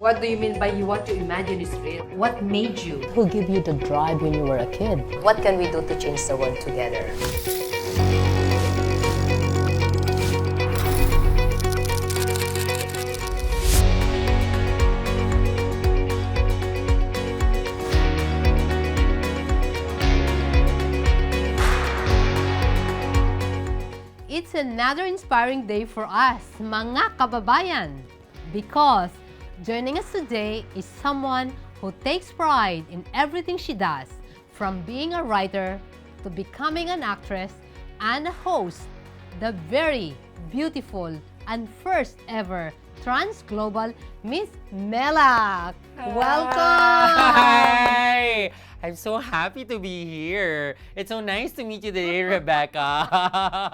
What do you mean by you want to imagine is real? What made you? Who gave you the drive when you were a kid? What can we do to change the world together? It's another inspiring day for us, mga kababayan, because joining us today is someone who takes pride in everything she does, from being a writer to becoming an actress and a host, the very beautiful and first ever trans-global Miss Mela. Welcome! Hi! I'm so happy to be here. It's so nice to meet you today, Rebecca.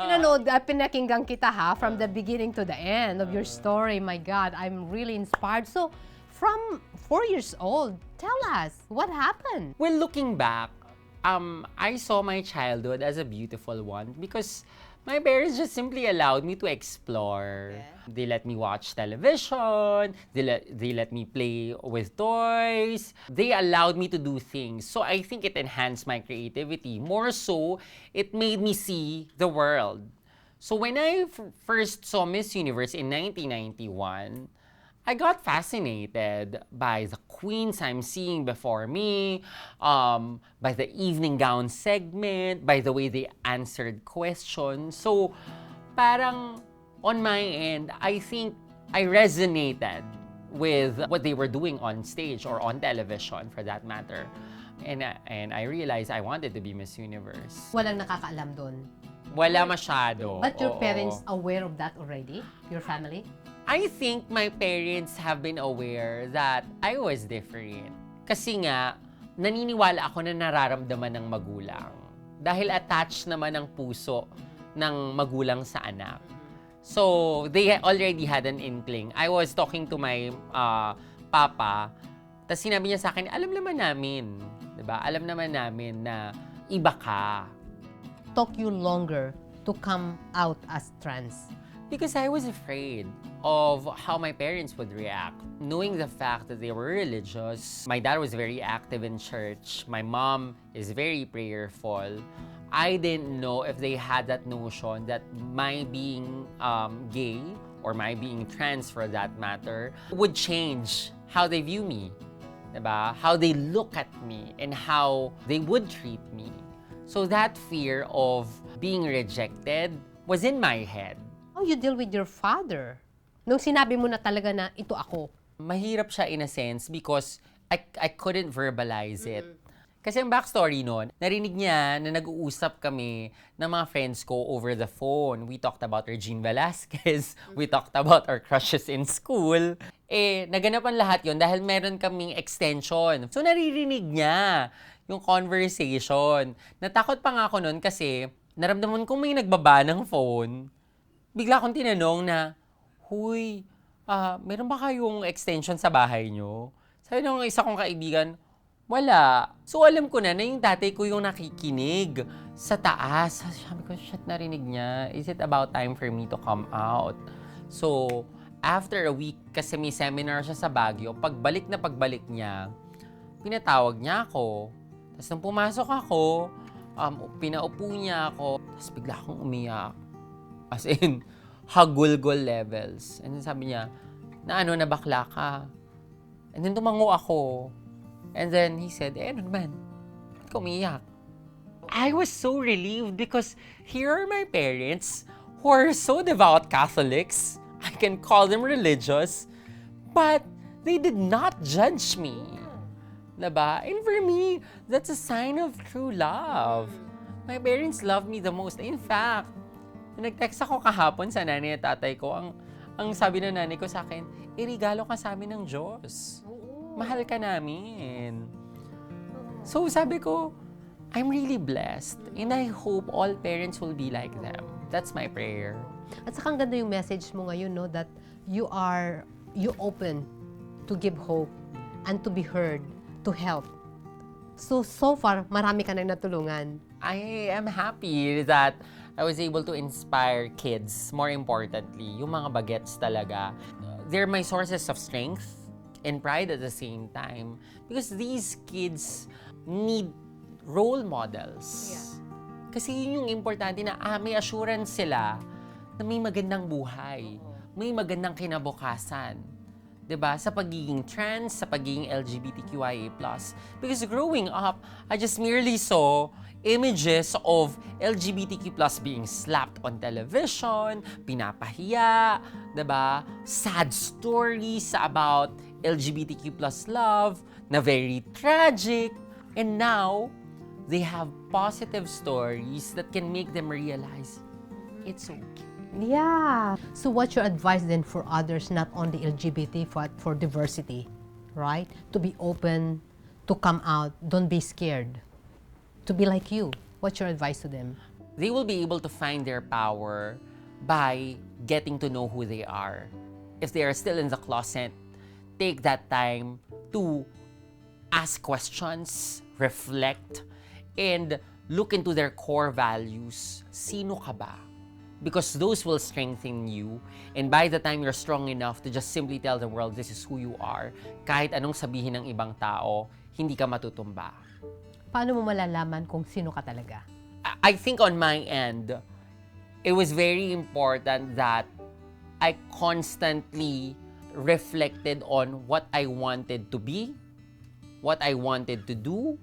Pinanood, pinakinggan kita ha, from the beginning to the end of your story. My God, I'm really inspired. So, from 4 years old, tell us, what happened? Well, looking back, I saw my childhood as a beautiful one because my parents just simply allowed me to explore. Yeah. They let me watch television. They let me play with toys. They allowed me to do things. So I think it enhanced my creativity. More so, it made me see the world. So when I first saw Miss Universe in 1991, I got fascinated by the queens I'm seeing before me, by the evening gown segment, by the way they answered questions. So, parang on my end, I think I resonated with what they were doing on stage or on television for that matter. And I realized I wanted to be Miss Universe. Walang nakakaalam doon. Wala masyado. But your Oo. parents aware of that already? Your family? I think my parents have been aware that I was different. Kasi nga, naniniwala ako na nararamdaman ng magulang. Dahil attached naman ang puso ng magulang sa anak. So, they already had an inkling. I was talking to my papa, tapos sinabi niya sa akin, alam naman namin, diba? Alam naman namin na iba ka. Took you longer to come out as trans? Because I was afraid of how my parents would react. Knowing the fact that they were religious, my dad was very active in church, my mom is very prayerful, I didn't know if they had that notion that my being gay, or my being trans for that matter, would change how they view me, diba? How they look at me, and how they would treat me. So that fear of being rejected was in my head. How you deal with your father? Nung sinabi mo na talaga na ito ako. Mahirap siya in a sense because I couldn't verbalize it. Kasi ang backstory nun, narinig niya na nag-uusap kami ng mga friends ko over the phone. We talked about Regine Velasquez. We talked about our crushes in school. Eh, naganapan lahat yon dahil meron kaming extension. So, naririnig niya yung conversation. Natakot pa nga ako nun kasi naramdaman kong may nagbaba ng phone. Bigla akong tinanong na, huy, meron ba kayong extension sa bahay nyo? Sabi ng isa kong kaibigan, wala. So alam ko na yung tatay ko yung nakikinig sa taas. Sabi ko, shit, narinig niya. Is it about time for me to come out? So, after a week, kasi may seminar siya sa Baguio, pagbalik niya, pinatawag niya ako. Tapos nung pumasok ako, pinaupo niya ako, tapos bigla akong umiyak. As in, hagulgol levels. And then sabi niya, na bakla ka. And then tumango ako. And then he said, ano naman? Ba't ka umiyak? I was so relieved because here are my parents who are so devout Catholics. I can call them religious. But they did not judge me. Diba? And for me, that's a sign of true love. My parents love me the most. In fact, nag-text ako kahapon sa nanay at tatay ko, ang sabi ng nanay ko sa akin, irigalo ka sa amin ng Diyos. Mahal ka namin. So sabi ko, I'm really blessed and I hope all parents will be like them. That's my prayer. At saka ang ganda yung message mo ngayon, no, that you open to give hope and to be heard, to help. So far, marami ka na natulungan. I am happy that I was able to inspire kids, more importantly, yung mga bagets talaga. They're my sources of strength and pride at the same time. Because these kids need role models. Kasi yun yung importante na may assurance sila na may magandang buhay, may magandang kinabukasan. 'Di ba? Sa pagiging trans, sa pagiging LGBTQIA+. Because growing up, I just merely saw images of LGBTQ+ being slapped on television, pinapahiya, 'di ba? Sad stories about LGBTQ+ love na very tragic. And now, they have positive stories that can make them realize it's okay. Yeah. So what's your advice then for others, not only LGBT, but for diversity, right? To be open, to come out, don't be scared, to be like you. What's your advice to them? They will be able to find their power by getting to know who they are. If they are still in the closet, take that time to ask questions, reflect, and look into their core values. Sino ka ba? Because those will strengthen you. And by the time you're strong enough to just simply tell the world, this is who you are, kahit anong sabihin ng ibang tao, hindi ka matutumba. Paano mo malalaman kung sino ka talaga? I think on my end, it was very important that I constantly reflected on what I wanted to be, what I wanted to do,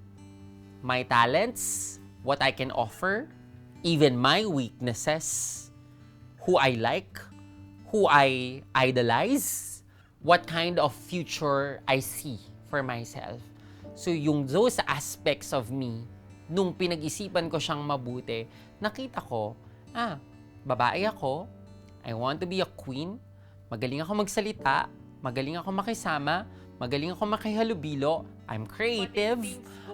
my talents, what I can offer, even my weaknesses, who I like, who I idolize, what kind of future I see for myself. So yung those aspects of me, nung pinag-isipan ko siyang mabuti, nakita ko, babae ako, I want to be a queen, magaling ako magsalita, magaling ako makisama, magaling ako makihalubilo, I'm creative,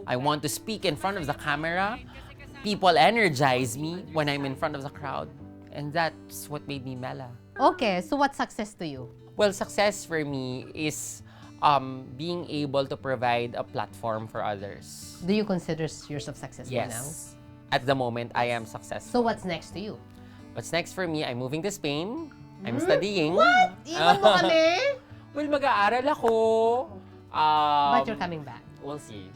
I want to speak in front of the camera, people energize me when I'm in front of the crowd. And that's what made me Mela. Okay, so what's success to you? Well, success for me is being able to provide a platform for others. Do you consider yourself successful now? Yes. At the moment, I am successful. So what's next to you? What's next for me? I'm moving to Spain. I'm studying. What? Iwan mo kami? Well, mag-aaral ako. But you're coming back. We'll see.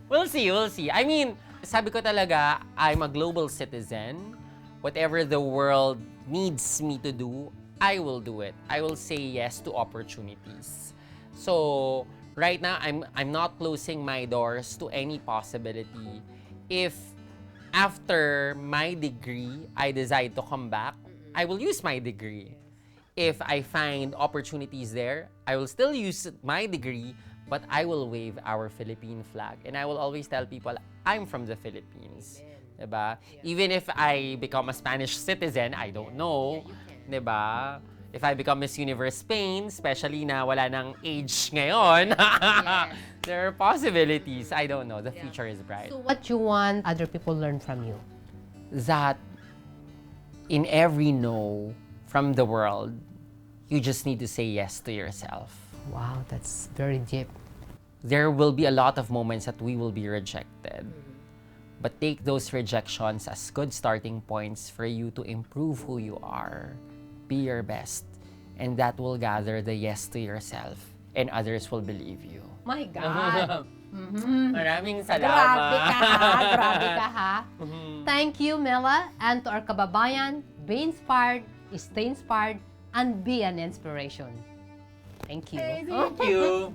We'll see. I mean, sabi ko talaga, I'm a global citizen. Whatever the world needs me to do, I will do it. I will say yes to opportunities. So, right now, I'm not closing my doors to any possibility. If after my degree, I decide to come back, I will use my degree. If I find opportunities there, I will still use my degree, but I will wave our Philippine flag. And I will always tell people, I'm from the Philippines. Diba? Even if I become a Spanish citizen, I don't know. Diba? If I become Miss Universe Spain, especially na wala ng age ngayon, there are possibilities. I don't know. The future is bright. So what you want other people learn from you? That in every no from the world, you just need to say yes to yourself. Wow, that's very deep. There will be a lot of moments that we will be rejected. But take those rejections as good starting points for you to improve who you are. Be your best. And that will gather the yes to yourself. And others will believe you. My God! Maraming salamat. Grabe ka ha. Thank you, Mela. And to our kababayan, be inspired, stay inspired, and be an inspiration. Thank you. Thank you.